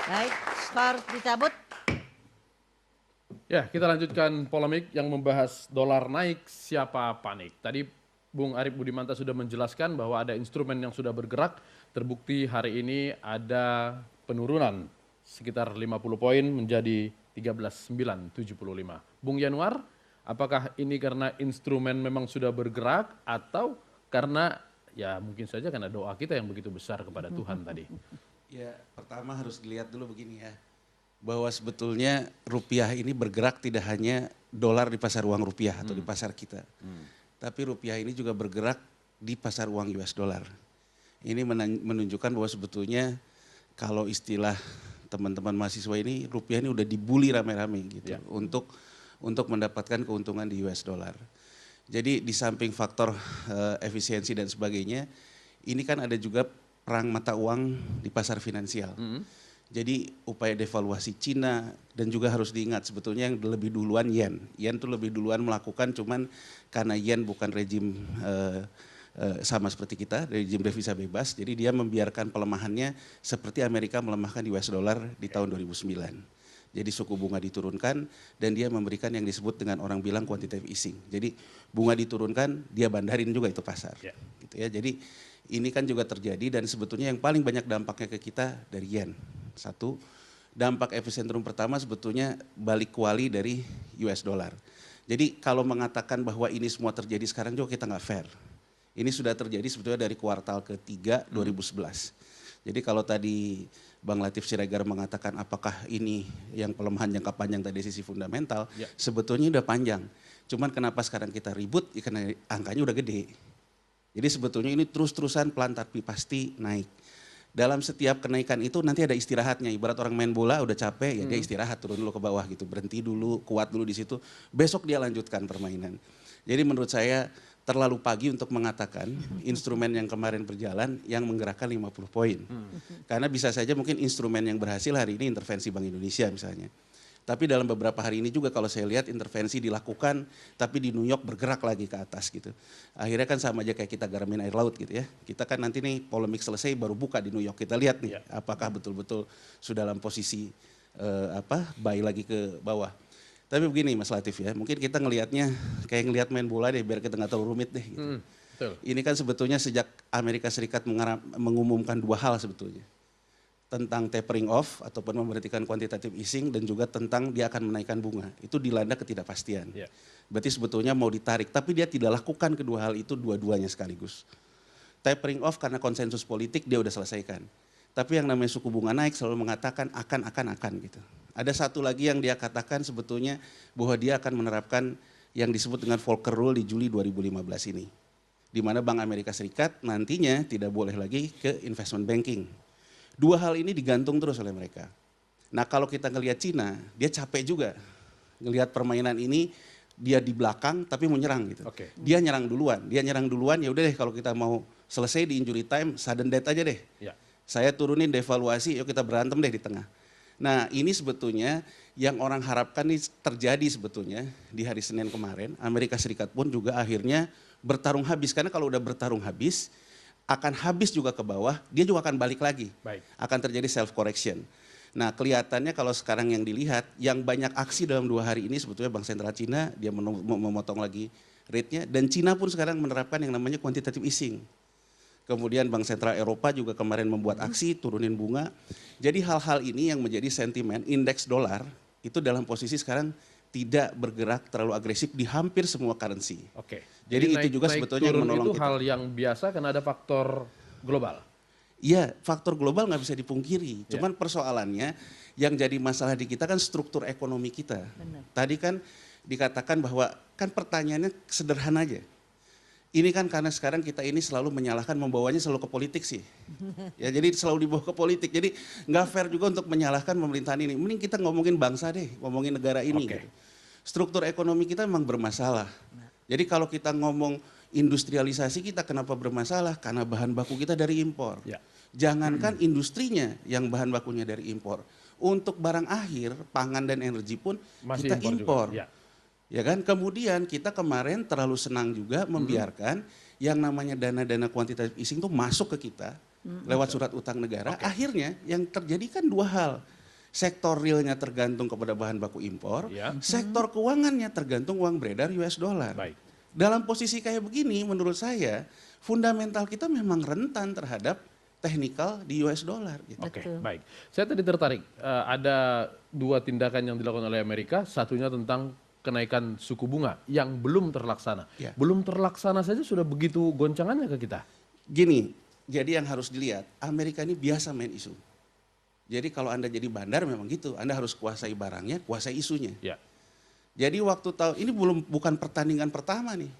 Baik, skor dicabut. Ya, kita lanjutkan polemik yang membahas dolar naik, siapa panik. Tadi Bung Arief Budimanta sudah menjelaskan bahwa ada instrumen yang sudah bergerak, terbukti hari ini ada penurunan sekitar 50 poin menjadi 13.975. Bung Yanuar, apakah ini karena instrumen memang sudah bergerak atau karena ya mungkin saja karena doa kita yang begitu besar kepada Tuhan tadi? Ya, pertama harus dilihat dulu begini ya, bahwa sebetulnya rupiah ini bergerak tidak hanya dolar di pasar uang rupiah atau di pasar kita. Tapi rupiah ini juga bergerak di pasar uang US dollar. Ini menunjukkan bahwa sebetulnya kalau istilah teman-teman mahasiswa ini, rupiah ini udah dibully rame-rame gitu untuk mendapatkan keuntungan di US dollar. Jadi di samping faktor efisiensi dan sebagainya, ini kan ada juga perang mata uang di pasar finansial. Jadi upaya devaluasi Cina dan juga harus diingat sebetulnya yang lebih duluan yen. Yen itu lebih duluan melakukan cuman karena yen bukan rejim sama seperti kita, rejim devisa bebas. Jadi dia membiarkan pelemahannya seperti Amerika melemahkan di US dollar di tahun 2009. Jadi suku bunga diturunkan dan dia memberikan yang disebut dengan orang bilang quantitative easing. Jadi bunga diturunkan, dia bandarin juga itu pasar. Gitu ya. Jadi ini kan juga terjadi dan sebetulnya yang paling banyak dampaknya ke kita dari yen. Satu, dampak epicentrum pertama sebetulnya balik kuali dari US dollar. Jadi kalau mengatakan bahwa ini semua terjadi sekarang juga kita nggak fair. Ini sudah terjadi sebetulnya dari kuartal ketiga 2011. Jadi kalau tadi Bang Latif Siregar mengatakan apakah ini yang pelemahan jangka panjang tadi sisi fundamental, sebetulnya udah panjang. Cuman kenapa sekarang kita ribut, ya karena angkanya udah gede. Jadi sebetulnya ini terus-terusan pelan tapi pasti naik. Dalam setiap kenaikan itu nanti ada istirahatnya. Ibarat orang main bola udah capek ya dia istirahat turun dulu ke bawah gitu. Berhenti dulu, kuat dulu di situ. Besok dia lanjutkan permainan. Jadi menurut saya terlalu pagi untuk mengatakan instrumen yang kemarin berjalan yang menggerakkan 50 poin. Karena bisa saja mungkin instrumen yang berhasil hari ini intervensi Bank Indonesia misalnya. Tapi dalam beberapa hari ini juga kalau saya lihat intervensi dilakukan tapi di New York bergerak lagi ke atas gitu. Akhirnya kan sama aja kayak kita garamin air laut gitu ya. Kita kan nanti nih polemik selesai baru buka di New York. Kita lihat nih apakah betul-betul sudah dalam posisi buy lagi ke bawah. Tapi begini Mas Latif ya, mungkin kita ngelihatnya kayak ngelihat main bola deh biar kita nggak terlalu rumit deh gitu. Ini kan sebetulnya sejak Amerika Serikat mengumumkan dua hal sebetulnya. Tentang tapering off ataupun memberhentikan quantitative easing dan juga tentang dia akan menaikkan bunga. Itu dilanda ketidakpastian. Berarti sebetulnya mau ditarik, tapi dia tidak lakukan kedua hal itu dua-duanya sekaligus. Tapering off karena konsensus politik dia udah selesaikan. Tapi yang namanya suku bunga naik selalu mengatakan akan gitu. Ada satu lagi yang dia katakan sebetulnya bahwa dia akan menerapkan yang disebut dengan Volcker Rule di Juli 2015 ini. Di mana Bank Amerika Serikat nantinya tidak boleh lagi ke investment banking. Dua hal ini digantung terus oleh mereka. Nah kalau kita ngelihat Cina, dia capek juga. Ngelihat permainan ini, dia di belakang tapi mau nyerang gitu. Dia nyerang duluan, ya udah deh kalau kita mau selesai di injury time, sudden death aja deh. Saya turunin devaluasi, yuk kita berantem deh di tengah. Nah ini sebetulnya yang orang harapkan ini terjadi sebetulnya di hari Senin kemarin. Amerika Serikat pun juga akhirnya bertarung habis, karena kalau udah bertarung habis, akan habis juga ke bawah, dia juga akan balik lagi. Akan terjadi self correction. Nah kelihatannya kalau sekarang yang dilihat, yang banyak aksi dalam 2 hari ini sebetulnya Bank Sentral Cina, dia memotong lagi rate-nya. Dan Cina pun sekarang menerapkan yang namanya quantitative easing. Kemudian Bank Sentral Eropa juga kemarin membuat aksi, turunin bunga. Jadi hal-hal ini yang menjadi sentimen indeks dolar, itu dalam posisi sekarang tidak bergerak terlalu agresif di hampir semua currency. Jadi itu juga sebetulnya yang menolong itu kita. hal yang biasa karena ada faktor global. Iya, faktor global nggak bisa dipungkiri. Cuman persoalannya yang jadi masalah di kita kan struktur ekonomi kita. Tadi kan dikatakan bahwa kan pertanyaannya sederhana aja. Ini kan karena sekarang kita ini selalu menyalahkan, membawanya selalu ke politik sih. Ya jadi selalu dibawa ke politik. Jadi nggak fair juga untuk menyalahkan pemerintahan ini. Mending kita ngomongin bangsa deh, ngomongin negara ini. Gitu. Struktur ekonomi kita memang bermasalah. Jadi kalau kita ngomong industrialisasi kita kenapa bermasalah? Karena bahan baku kita dari impor. Jangankan industrinya yang bahan bakunya dari impor. Untuk barang akhir, pangan dan energi pun masih kita impor. Ya kan? Kemudian kita kemarin terlalu senang juga membiarkan yang namanya dana-dana quantitative easing itu masuk ke kita lewat surat utang negara. Akhirnya yang terjadi kan dua hal. Sektor realnya tergantung kepada bahan baku impor, Ya. sektor keuangannya tergantung uang beredar US dollar. Baik. Dalam posisi kayak begini, menurut saya fundamental kita memang rentan terhadap teknikal di US dollar. Gitu. Oke, Betul. baik. Saya tadi tertarik, ada 2 tindakan yang dilakukan oleh Amerika, satunya tentang kenaikan suku bunga yang belum terlaksana. Ya. Belum terlaksana saja sudah begitu goncangannya ke kita. Gini, jadi yang harus dilihat, Amerika ini biasa main isu. Jadi kalau Anda jadi bandar memang gitu, Anda harus kuasai barangnya, kuasai isunya. Ya. Jadi waktu ini bukan pertandingan pertama nih.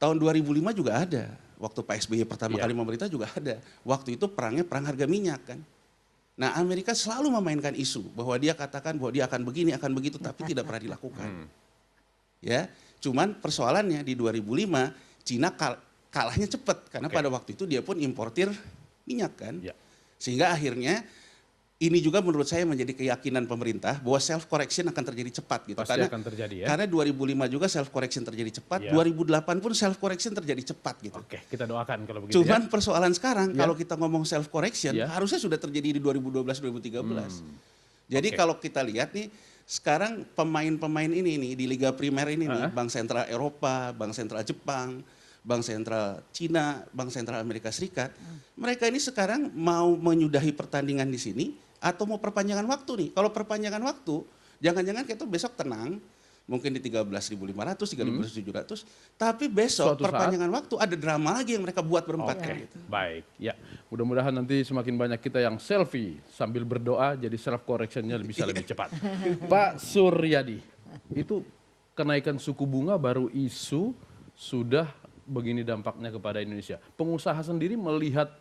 Tahun 2005 juga ada. Waktu Pak SBY pertama Iya. kali memerintah juga ada. Waktu itu perang harga minyak kan. Nah Amerika selalu memainkan isu bahwa dia katakan bahwa dia akan begini, akan begitu, tapi tidak pernah dilakukan. Ya, cuman persoalannya di 2005 Cina kalahnya cepat karena Oke. pada waktu itu dia pun importir minyak kan. Ya. Sehingga akhirnya ini juga menurut saya menjadi keyakinan pemerintah bahwa self correction akan terjadi cepat gitu. Pasti akan terjadi ya. Karena 2005 juga self correction terjadi cepat, Ya. 2008 pun self correction terjadi cepat gitu. Oke, kita doakan kalau begitu Cuman ya. persoalan sekarang Ya. kalau kita ngomong self correction Ya. harusnya sudah terjadi di 2012 2013. Jadi Oke. kalau kita lihat nih sekarang pemain-pemain ini nih di liga primer ini nih, Bank Sentral Eropa, Bank Sentral Jepang, Bank Sentral Cina, Bank Sentral Amerika Serikat, mereka ini sekarang mau menyudahi pertandingan di sini atau mau perpanjangan waktu nih. Kalau perpanjangan waktu, jangan-jangan kita besok tenang, mungkin di 13.500, 13.700, tapi besok Suatu saat- perpanjangan waktu ada drama lagi yang mereka buat berempat Oke, kan gitu. baik. Ya, mudah-mudahan nanti semakin banyak kita yang selfie sambil berdoa, jadi self correctionnya bisa lebih cepat. Pak Suryadi, itu kenaikan suku bunga baru isu sudah begini dampaknya kepada Indonesia. Pengusaha sendiri melihat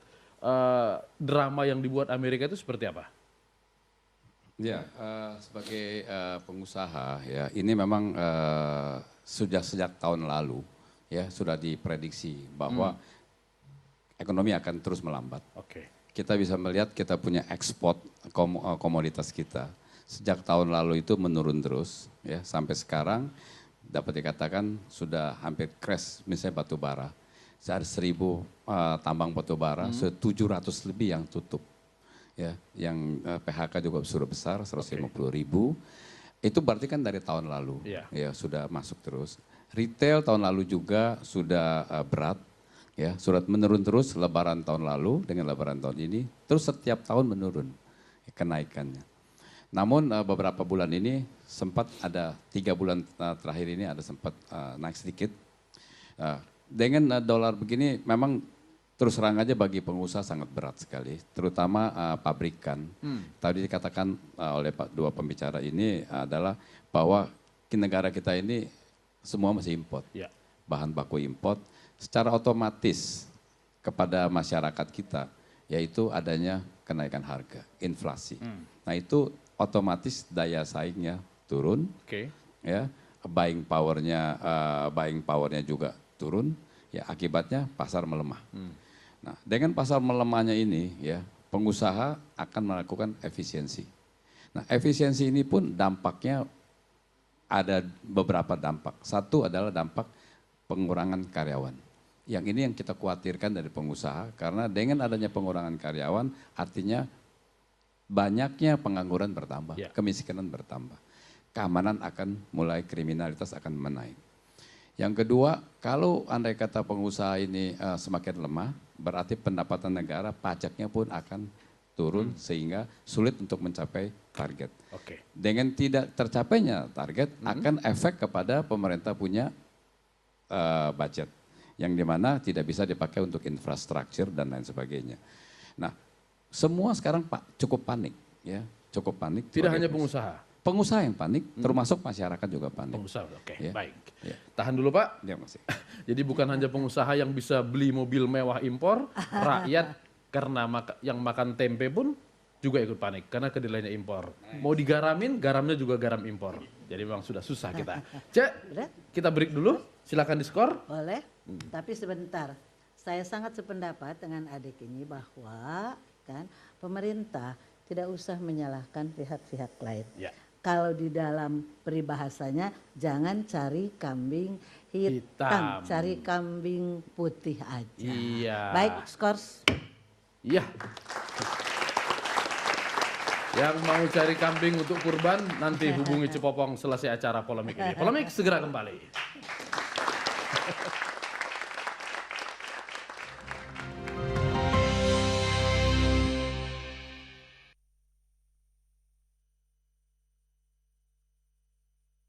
drama yang dibuat Amerika itu seperti apa? Ya, sebagai pengusaha ya ini memang sudah sejak tahun lalu ya sudah diprediksi bahwa ekonomi akan terus melambat. Oke. Kita bisa melihat kita punya ekspor komoditas kita sejak tahun lalu itu menurun terus ya sampai sekarang dapat dikatakan sudah hampir crash misalnya batu bara. Ada 1.000 tambang batu bara, 700 lebih yang tutup. Ya, yang PHK juga sudah besar 150.000. Itu berarti kan dari tahun lalu. Iya. Ya, sudah masuk terus. Retail tahun lalu juga sudah berat. Ya, sudah menurun terus lebaran tahun lalu dengan lebaran tahun ini. Terus setiap tahun menurun kenaikannya. Namun beberapa bulan ini sempat ada 3 bulan terakhir ini ada sempat naik sedikit. Dengan dolar begini memang terus terang aja bagi pengusaha sangat berat sekali, terutama pabrikan. Tadi dikatakan oleh dua pembicara ini adalah bahwa negara kita ini semua masih import, Ya. bahan baku import. Secara otomatis kepada masyarakat kita, yaitu adanya kenaikan harga, inflasi. Nah itu otomatis daya saingnya turun, Oke. ya buying powernya juga turun, ya akibatnya pasar melemah. Nah, dengan pasar melemahnya ini, ya pengusaha akan melakukan efisiensi. Nah, efisiensi ini pun dampaknya ada beberapa dampak. Satu adalah dampak pengurangan karyawan. Yang ini yang kita khawatirkan dari pengusaha, karena dengan adanya pengurangan karyawan, artinya banyaknya pengangguran bertambah, Ya. kemiskinan bertambah. Keamanan akan mulai, kriminalitas akan menaik. Yang kedua, kalau andai kata pengusaha ini semakin lemah, berarti pendapatan negara, pajaknya pun akan turun sehingga sulit untuk mencapai target. Oke. Dengan tidak tercapainya target, akan efek kepada pemerintah punya budget. Yang dimana tidak bisa dipakai untuk infrastruktur dan lain sebagainya. Nah, semua sekarang cukup panik. Ya, cukup panik. Tidak sebagai hanya pengusaha. pengusaha yang panik, termasuk masyarakat juga panik. Pengusaha, oke, Ya. baik. Ya. Tahan dulu Pak. Ya, masih. Jadi bukan hanya pengusaha yang bisa beli mobil mewah impor, rakyat karena yang makan tempe pun juga ikut panik karena kedelainya impor. Mau digaramin, garamnya juga garam impor. Jadi memang sudah susah kita. Cek, Berat? kita break dulu. Silakan diskor. Boleh, tapi sebentar. Saya sangat sependapat dengan adik ini bahwa kan pemerintah tidak usah menyalahkan pihak-pihak lain. Ya. Kalau di dalam peribahasanya jangan cari kambing hitam, Hitam. cari kambing putih aja. Iya. Baik, skors. Iya. Yang mau cari kambing untuk kurban, nanti hubungi Cepopong selesai acara polemik ini. Polemik segera kembali.